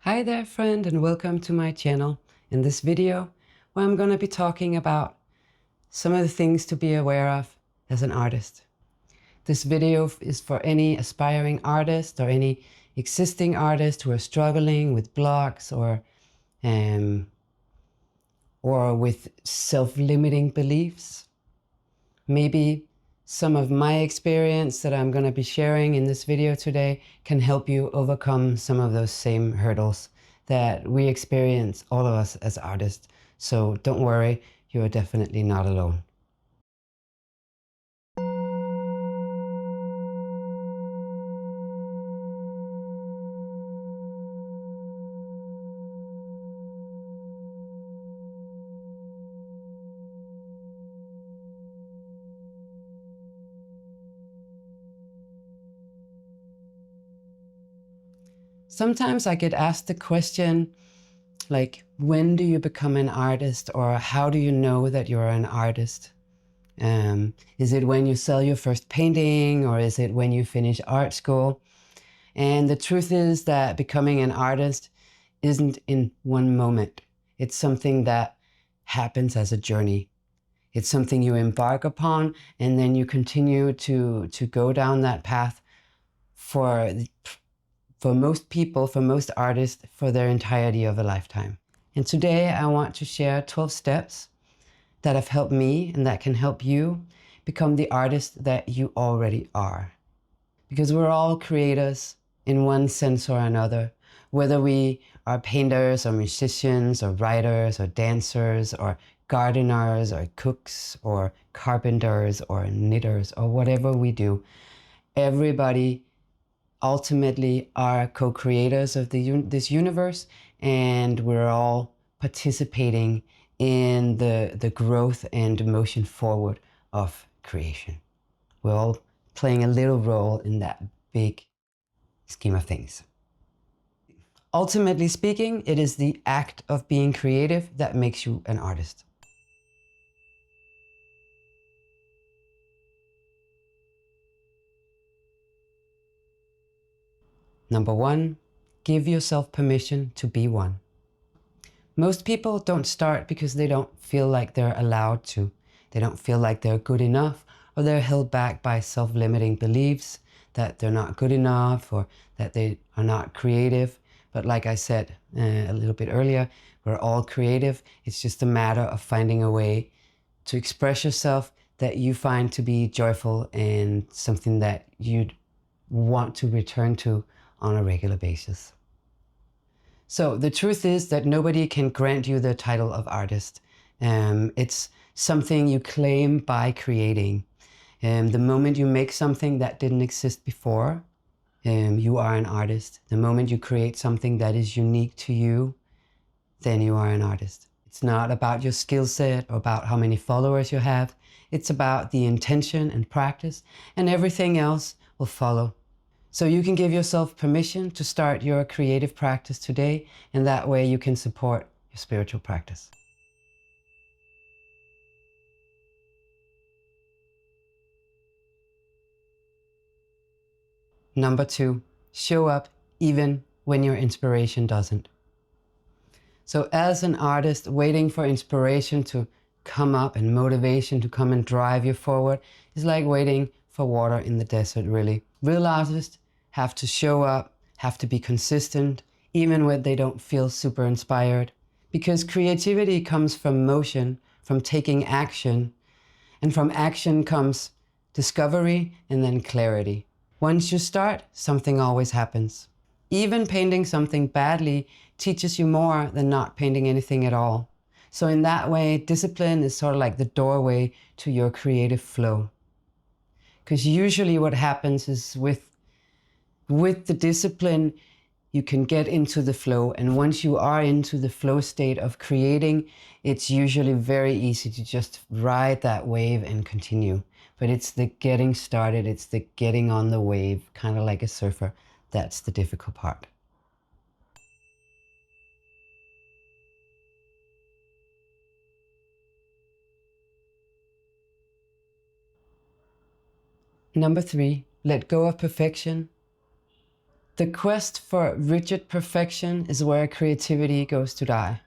Hi there friend, and welcome to my channel. In this video where I'm going to be talking about some of the things to be aware of as an artist. This video is for any aspiring artist or any existing artist who are struggling with blocks or with self-limiting beliefs. Maybe some of my experience that I'm going to be sharing in this video today can help you overcome some of those same hurdles that we experience, all of us as artists. So don't worry, you are definitely not alone. Sometimes I get asked the question, like, when do you become an artist, or how do you know that you're an artist? Is it when you sell your first painting, or is it when you finish art school? And the truth is that becoming an artist isn't in one moment. It's something that happens as a journey. It's something you embark upon, and then you continue to go down that path for most people, for most artists, for their entirety of a lifetime. And today I want to share 12 steps that have helped me and that can help you become the artist that you already are. Because we're all creators in one sense or another, whether we are painters or musicians or writers or dancers or gardeners or cooks or carpenters or knitters or whatever we do. Everybody ultimately are co-creators of this universe, and we're all participating in the growth and motion forward of creation. We're all playing a little role in that big scheme of things. Ultimately speaking, it is the act of being creative that makes you an artist. Number one, give yourself permission to be one. Most people don't start because they don't feel like they're allowed to. They don't feel like they're good enough, or they're held back by self-limiting beliefs that they're not good enough or that they are not creative. But like I said a little bit earlier, we're all creative. It's just a matter of finding a way to express yourself that you find to be joyful and something that you'd want to return to on a regular basis. So the truth is that nobody can grant you the title of artist. It's something you claim by creating. The moment you make something that didn't exist before, you are an artist. The moment you create something that is unique to you, then you are an artist. It's not about your skill set or about how many followers you have. It's about the intention and practice, and everything else will follow. So you can give yourself permission to start your creative practice today, and that way you can support your spiritual practice. Number two, show up even when your inspiration doesn't. So as an artist, waiting for inspiration to come up and motivation to come and drive you forward is like waiting for water in the desert, really. Real artists have to show up, have to be consistent, even when they don't feel super inspired. Because creativity comes from motion, from taking action, and from action comes discovery and then clarity. Once you start, something always happens. Even painting something badly teaches you more than not painting anything at all. So in that way, discipline is sort of like the doorway to your creative flow. Because usually what happens is with the discipline, you can get into the flow. And once you are into the flow state of creating, it's usually very easy to just ride that wave and continue. But it's the getting started, it's the getting on the wave, kind of like a surfer. That's the difficult part. Number three, let go of perfection. The quest for rigid perfection is where creativity goes to die.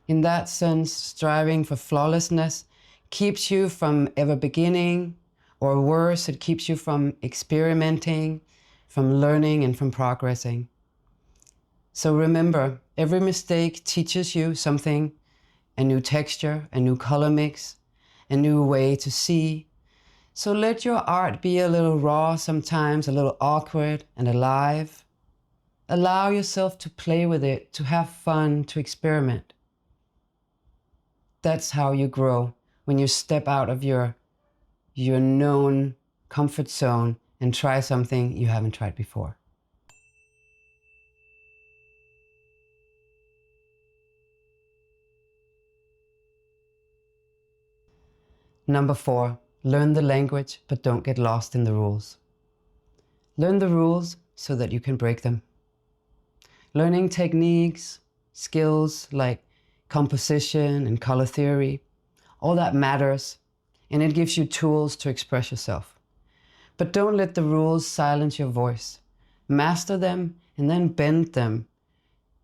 In that sense, striving for flawlessness keeps you from ever beginning, or worse, it keeps you from experimenting, from learning, and from progressing. So remember, every mistake teaches you something, a new texture, a new color mix, a new way to see. So let your art be a little raw sometimes, a little awkward and alive. Allow yourself to play with it, to have fun, to experiment. That's how you grow, when you step out of your known comfort zone and try something you haven't tried before. Number 4, learn the language, but don't get lost in the rules. Learn the rules so that you can break them. Learning techniques, skills like composition and color theory, all that matters, and it gives you tools to express yourself. But don't let the rules silence your voice. Master them and then bend them.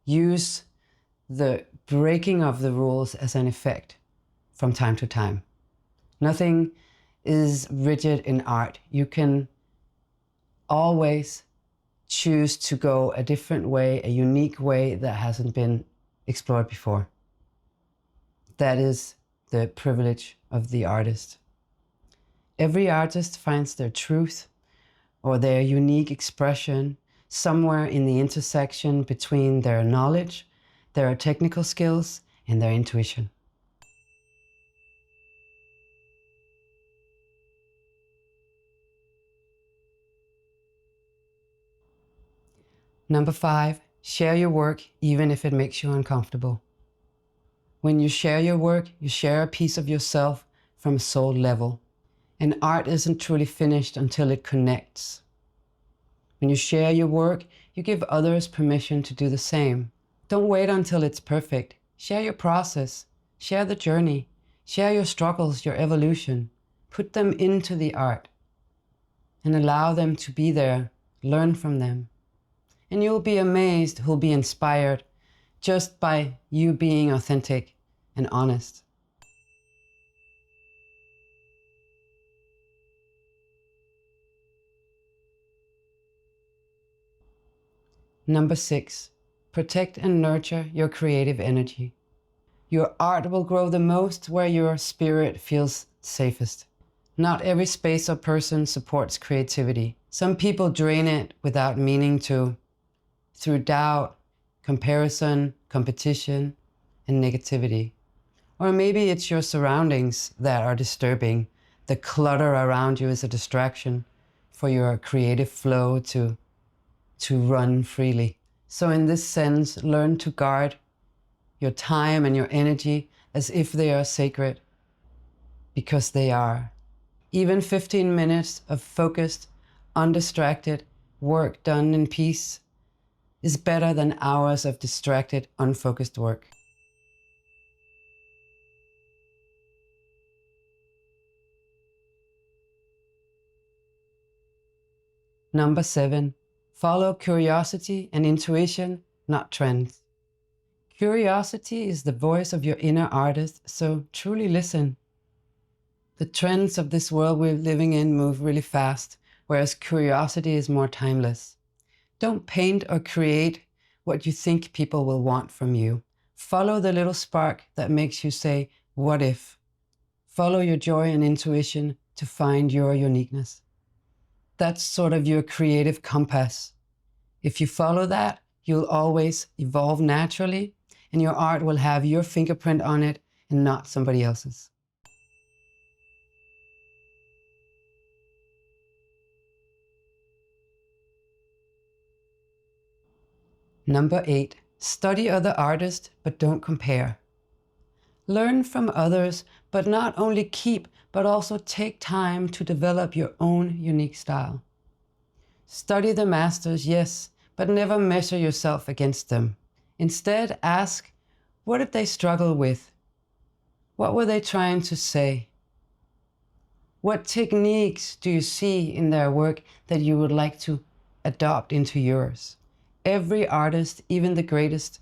Use the breaking of the rules as an effect from time to time. Nothing is rigid in art. You can always choose to go a different way, a unique way that hasn't been explored before. That is the privilege of the artist. Every artist finds their truth or their unique expression somewhere in the intersection between their knowledge, their technical skills, and their intuition. Number 5, share your work even if it makes you uncomfortable. When you share your work, you share a piece of yourself from a soul level. And art isn't truly finished until it connects. When you share your work, you give others permission to do the same. Don't wait until it's perfect. Share your process, share the journey, share your struggles, your evolution. Put them into the art and allow them to be there. Learn from them. And you'll be amazed who'll be inspired just by you being authentic and honest. Number 6, protect and nurture your creative energy. Your art will grow the most where your spirit feels safest. Not every space or person supports creativity. Some people drain it without meaning to, through doubt, comparison, competition, and negativity. Or maybe it's your surroundings that are disturbing. The clutter around you is a distraction for your creative flow to run freely. So in this sense, learn to guard your time and your energy as if they are sacred, because they are. Even 15 minutes of focused, undistracted work done in peace is better than hours of distracted, unfocused work. Number 7, follow curiosity and intuition, not trends. Curiosity is the voice of your inner artist, so truly listen. The trends of this world we're living in move really fast, whereas curiosity is more timeless. Don't paint or create what you think people will want from you. Follow the little spark that makes you say, what if? Follow your joy and intuition to find your uniqueness. That's sort of your creative compass. If you follow that, you'll always evolve naturally, and your art will have your fingerprint on it and not somebody else's. Number 8, study other artists, but don't compare. Learn from others, but not only keep, but also take time to develop your own unique style. Study the masters, yes, but never measure yourself against them. Instead, ask, what did they struggle with? What were they trying to say? What techniques do you see in their work that you would like to adopt into yours. Every artist, even the greatest,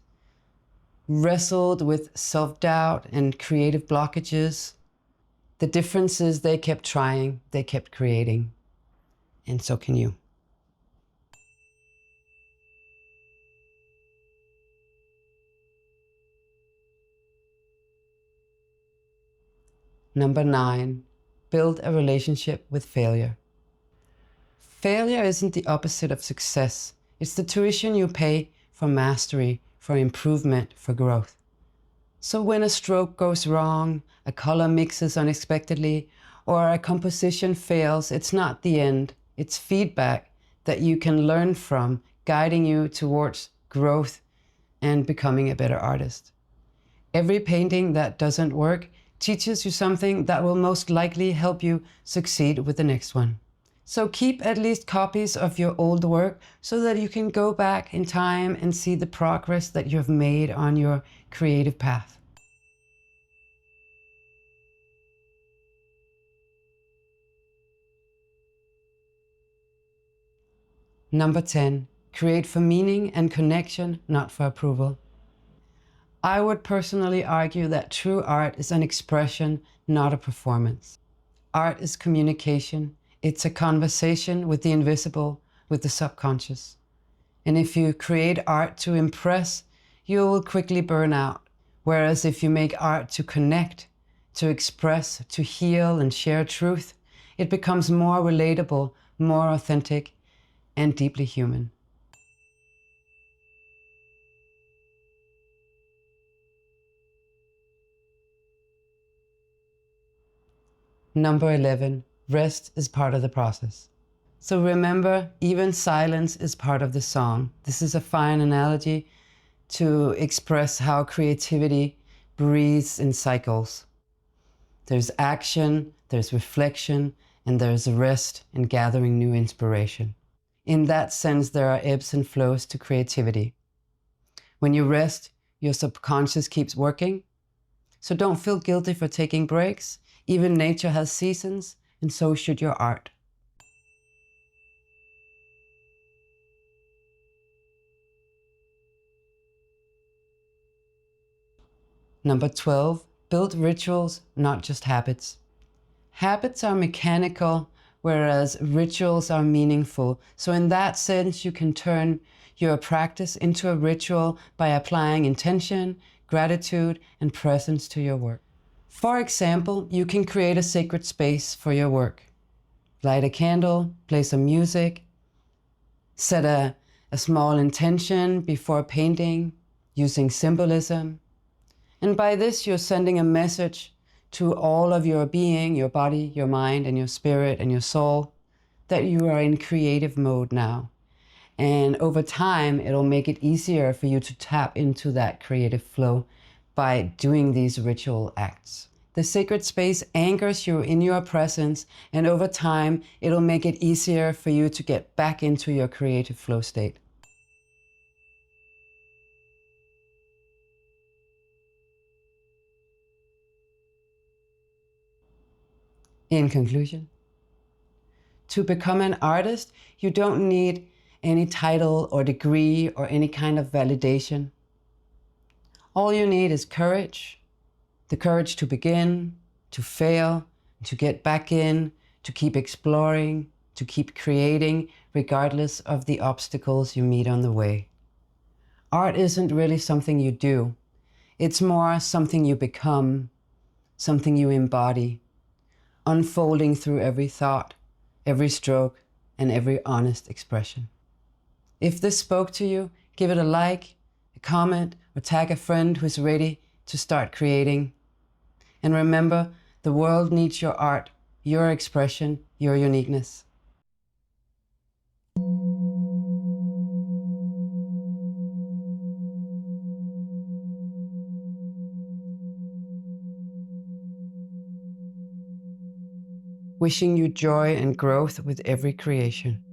wrestled with self-doubt and creative blockages. The difference is they kept trying, they kept creating, and so can you. Number 9, build a relationship with failure. Failure isn't the opposite of success. It's the tuition you pay for mastery, for improvement, for growth. So when a stroke goes wrong, a color mixes unexpectedly, or a composition fails, it's not the end. It's feedback that you can learn from, guiding you towards growth and becoming a better artist. Every painting that doesn't work teaches you something that will most likely help you succeed with the next one. So keep at least copies of your old work so that you can go back in time and see the progress that you have made on your creative path. Number 10, create for meaning and connection, not for approval. I would personally argue that true art is an expression, not a performance. Art is communication. It's a conversation with the invisible, with the subconscious. And if you create art to impress, you will quickly burn out. Whereas if you make art to connect, to express, to heal and share truth, it becomes more relatable, more authentic, and deeply human. Number 11, rest is part of the process. So remember, even silence is part of the song. This is a fine analogy to express how creativity breathes in cycles. There's action, there's reflection, and there's rest in gathering new inspiration. In that sense, there are ebbs and flows to creativity. When you rest, your subconscious keeps working. So don't feel guilty for taking breaks. Even nature has seasons, and so should your art. Number 12, build rituals, not just habits. Habits are mechanical, whereas rituals are meaningful. So in that sense, you can turn your practice into a ritual by applying intention, gratitude, and presence to your work. For example, you can create a sacred space for your work. Light a candle, play some music, set a small intention before painting, using symbolism. And by this, you're sending a message to all of your being, your body, your mind, and your spirit, and your soul, that you are in creative mode now. And over time, it'll make it easier for you to tap into that creative flow by doing these ritual acts. The sacred space anchors you in your presence, and over time, it'll make it easier for you to get back into your creative flow state. In conclusion, to become an artist, you don't need any title or degree or any kind of validation. All you need is courage, the courage to begin, to fail, to get back in, to keep exploring, to keep creating, regardless of the obstacles you meet on the way. Art isn't really something you do. It's more something you become, something you embody, unfolding through every thought, every stroke, and every honest expression. If this spoke to you, give it a like, a comment, or tag a friend who's ready to start creating. And remember, the world needs your art, your expression, your uniqueness. Wishing you joy and growth with every creation.